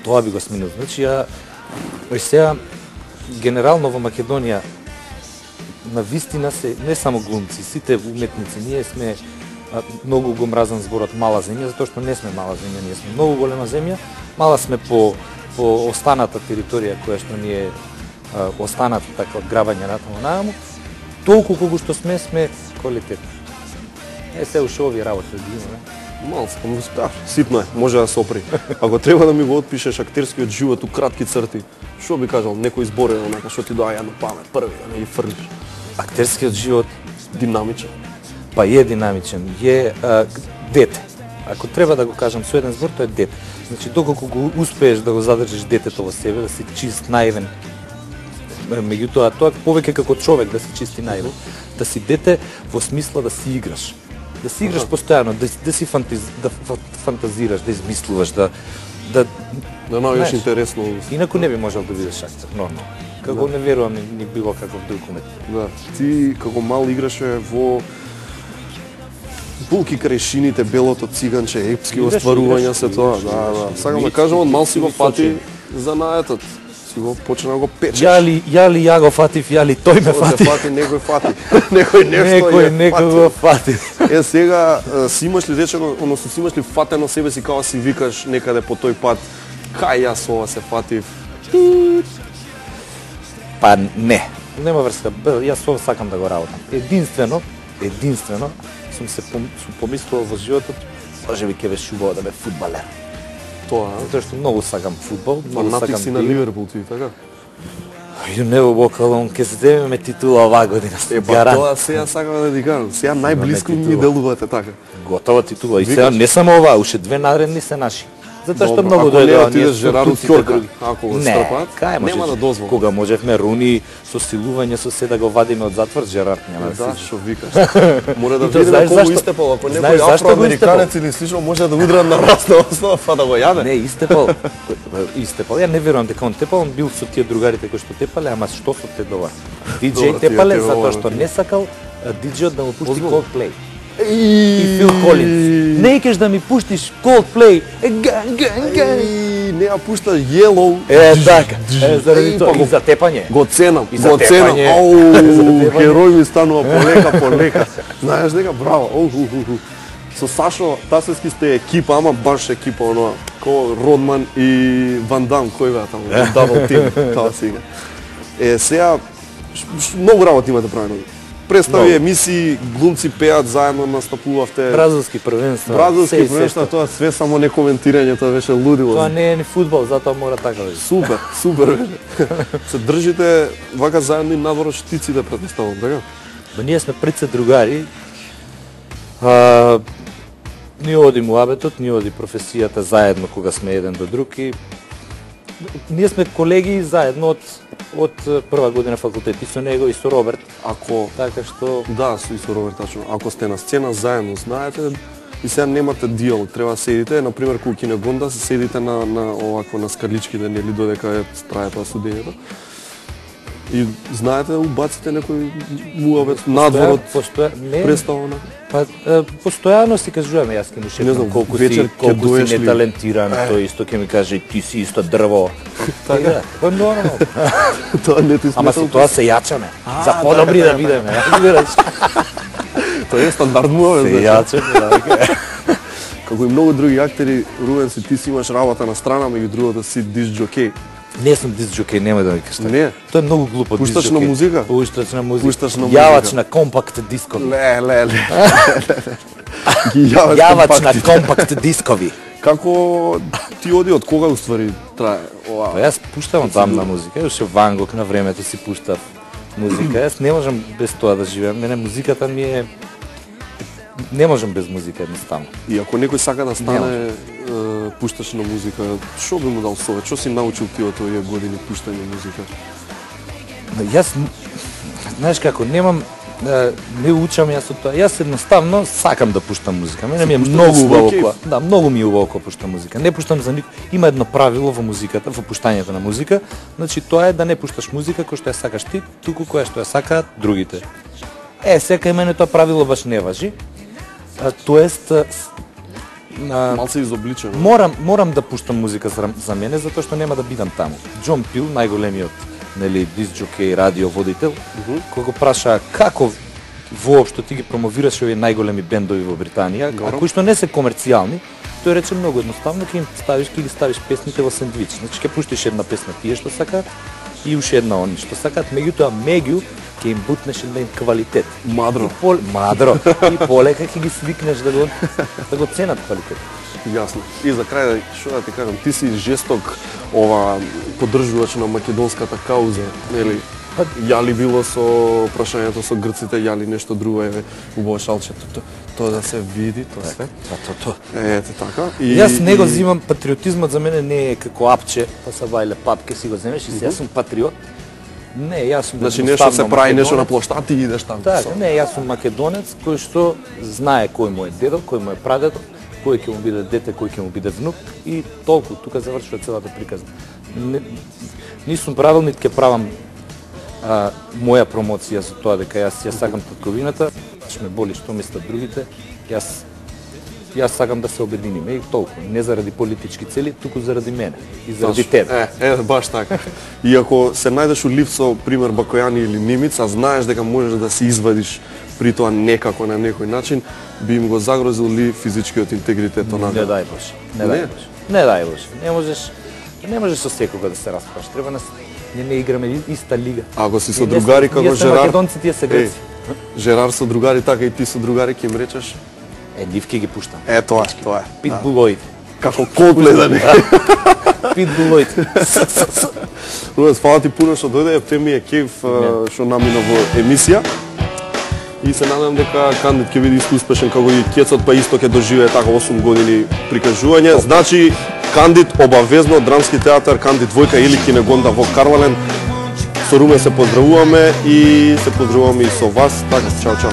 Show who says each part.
Speaker 1: Тоа би го сменил. Значи, сега, генерално во Македонија, на вистина се, не само глумци, сите уметници, ние сме, многу го мразам зборот мала земја, затоа што не сме мала земја, ние сме многу голема земја, мала сме по останата територија која што ни е останата така од грабање натаму нааму, толку колку што сме квалитетни. Се уште овие работи да ги имаме.
Speaker 2: Малце, му успеав. Ситно е, може да се опри. Ако треба да ми го отпишеш актерскиот живот у кратки црти, што би кажал, некој зборен онака што ти доаѓа на памет први, да не ги фрлиш?
Speaker 1: Актерскиот живот
Speaker 2: Динамичен.
Speaker 1: па е динамичен, е дете. Ако треба да го кажам со еден збор, тоа е дете. Значи, доколку го успееш да го задржиш детето во себе, да си чист, наивен, меѓутоа тоа повеќе како човек да си чист и наивен, да си дете во смисла да си играш. Да си играш постојано, да си фантазираш, да измислуваш, да
Speaker 2: наоѓаш интересно.
Speaker 1: Инаку не би можел да бидеш актер, нормално. Како не верувам ни било каков друг уметник.
Speaker 2: Да, ти како мал играше во Булки крај шините, Белото циганче, епски остварувања се тоа. Да. Сакам да кажам, од мал си го фати занаетот. Си го почна да го печеш.
Speaker 1: Ја го фатив, ја ли тој ме фати.
Speaker 2: Фати, некој фати. Некој нешто
Speaker 1: некој го фати.
Speaker 2: Сега си имаш ли речено, односно си имаш ли фатено себе си како си викаш некаде по тој пат, кај јас ова се фатив?
Speaker 1: Па не. Нема врска. Јас ова сакам да го работам. Единствено сум се помислувал во животот, може би ќе беше убаво да бе фудбалер.
Speaker 2: Тоа,
Speaker 1: затоа што многу сакам фудбал, многу
Speaker 2: фанатик
Speaker 1: сакам
Speaker 2: си на Ливерпул ти, така?
Speaker 1: You never walk alone, ке се земеме титула оваа година.
Speaker 2: Па тоа сега сакам да ти кажам, сега најблиску ми делувате така.
Speaker 1: Готова титула. И сега не само оваа, уште две наредни се наши. Затоа што многу дојдоа
Speaker 2: ние Жераро Ќорка, ако го стрпат, нема да дозволи.
Speaker 1: Кога можевме Руни со силување со се да го вадиме од затвор, Жерар няма
Speaker 2: да што викаш. Мора да видиме колку истепал, ако некој афроамериканец или слично може да удра на расна основа па да го јаде.
Speaker 1: Не, истепал. Ја не верувам дека он тепал, он бил со тие другарите кои што тепале, ама што со те довар. Диџеј тепале затоа што не сакал диџејот да му пушти Coldplay. И Фил Колинс. Не икаш да ми пуштиш Coldplay.
Speaker 2: Не ја пушта Yellow.
Speaker 1: Така. Заради тоа и за тепање.
Speaker 2: Го ценам. Херој ми станува полека. Знаеш дека браво. Со Сашо Тасевски сте екипа, ама баш екипа оноа. Ко Родман и Ван Дам, кој беа таму? Дабл тим, тоа сега. Сега многу работи имате правено. Представи емисии, глумци пеат заедно, настапувавте.
Speaker 1: Бразилски првенства.
Speaker 2: Бразилски првенства, тоа све само не коментирање, тоа беше лудило.
Speaker 1: Тоа не е ни фудбал, затоа мора така да
Speaker 2: биде. Супер беше. Се држите вака заедно и надвор штиците, претпоставувам, така?
Speaker 1: Ба ние сме пред се другари. Ни оди муабетот, ни оди професијата заедно кога сме еден до друг и ние сме колеги заедно од прва година факултет и со него и со Роберт.
Speaker 2: Ако
Speaker 1: така што
Speaker 2: да, и со Роберт тачно. Ако сте на сцена заедно, знаете и сега немате диалог, треба да седите, на пример кога Кинегонда се седите на овако на скаличките нели додека трае тоа студењето. И знаете да убаците некој муабет надвор од представа на.
Speaker 1: Па постојано си кажуваме, јас ќе му шепнам колку си неталентиран, тој исто ќе ми каже ти си исто дрво. Така, па нормално.
Speaker 2: Тоа не ти смета.
Speaker 1: Ама со тоа се јачаме. За подобри да бидеме, разбираш.
Speaker 2: Тоа е стандард муабет.
Speaker 1: Се јачаме,
Speaker 2: како и многу други актери, Рубен си ти си имаш работа на страна, меѓу другото си диск џокеј.
Speaker 1: Не сум диск џокеј, нема да ми кажеш така.
Speaker 2: Не.
Speaker 1: Тоа е многу глупо диск џокеј.
Speaker 2: Пушташ на музика?
Speaker 1: Пушташ на музика. Јавач на компакт дискови.
Speaker 2: Ле.
Speaker 1: Јавач на компакт дискови.
Speaker 2: Како ти оди од кога уствари трае ова?
Speaker 1: Па јас пуштам тамна музика, уште Ван Гог на времето си пуштав музика. Јас не можам без тоа да живеам. Мене музиката ми е не можам без музика едноставно.
Speaker 2: И ако некој сака да стане пуштач на музика, што би му дал совет? Што си научил ти од овие години пуштање музика?
Speaker 1: Јас знаеш како, немам не учам јас од тоа. Јас едноставно сакам да пуштам музика. Мене ми е многу убаво. Да, многу ми е убаво кога пуштам музика. Не пуштам за никој. Има едно правило во музиката, во пуштањето на музика, значи тоа е да не пушташ музика која што ја сакаш ти, туку која што ја сакаат другите. Сека и мене тоа правило баш не важи. Тоест
Speaker 2: Малце изобличено.
Speaker 1: Морам да пуштам музика за мене, затоа што нема да бидам таму. Џон Пил, најголемиот, нели, диск џокеј, радио водител, кој го праша како воопшто ти ги промовираш овие најголеми бендови во Британија, а кои што не се комерцијални, тој рече многу едноставно, ќе ги ставиш песните во сендвич. Значи ќе пуштиш една песна тие што сакаат и уште една они што сакаат, меѓутоа ќе им бутнеш еден квалитет.
Speaker 2: Мадро.
Speaker 1: Мадро. И полека ќе ги свикнеш да го ценат квалитет.
Speaker 2: Јасно. И за крај, што да ти кажам, ти си жесток поддржувач на македонската кауза, нели? Јали било со прашањето со грците, јали нешто друго, еве, убаво шалчето. Тоа да се види, тоа се. Ете така.
Speaker 1: Јас не го взимам, патриотизмот за мене не е како апче, па се вајле папке си го земеш и јас сум патриот. Не, јас сум
Speaker 2: значи нешто се прави нешто на плоштад и идеш таму.
Speaker 1: Така, не, јас сум македонец кој што знае кој му е дедо, кој му е прадедо, кој ќе му биде дете, кој ќе му биде внук и толку, тука завршува целата приказна. Нисум правил, нит ќе правам моја промоција за тоа дека јас сакам татковината, ме боли што мислат другите, јас сакам да се обединиме и толку, не заради политички цели, туку заради мене и заради тебе.
Speaker 2: Баш така. И ако се најдеш у лифт со пример Бакојани или Нимиц, а знаеш дека можеш да се извадиш при тоа некако на некој начин, би им го загрозил ли физичкиот интегритет онаа?
Speaker 1: Не дај Боже. Не дај Боже. Не можеш со секога да се распраш. Треба не играме иста лига.
Speaker 2: Ако си со другари како Жерар,
Speaker 1: македонци тие се грци.
Speaker 2: Жерар со другари така и ти со другари ќе им речеш?
Speaker 1: Нив ќе ги пуштам.
Speaker 2: Тоа е.
Speaker 1: Питбулоид.
Speaker 2: Како Coldplay да не.
Speaker 1: Питбулоид.
Speaker 2: Рудец, фала ти пуно што дојде, те ми е кеф што намина во емисија. И се надам дека Кандид ќе биде исто успешен како и Кецот, па исто ќе доживее така 8 години прикажување. Значи, Кандид обавезно, Драмски театар, Кандид двојка или Кинегонда во Карвален. Со Руме се поздравуваме и се поздравуваме и со вас. Така, чао.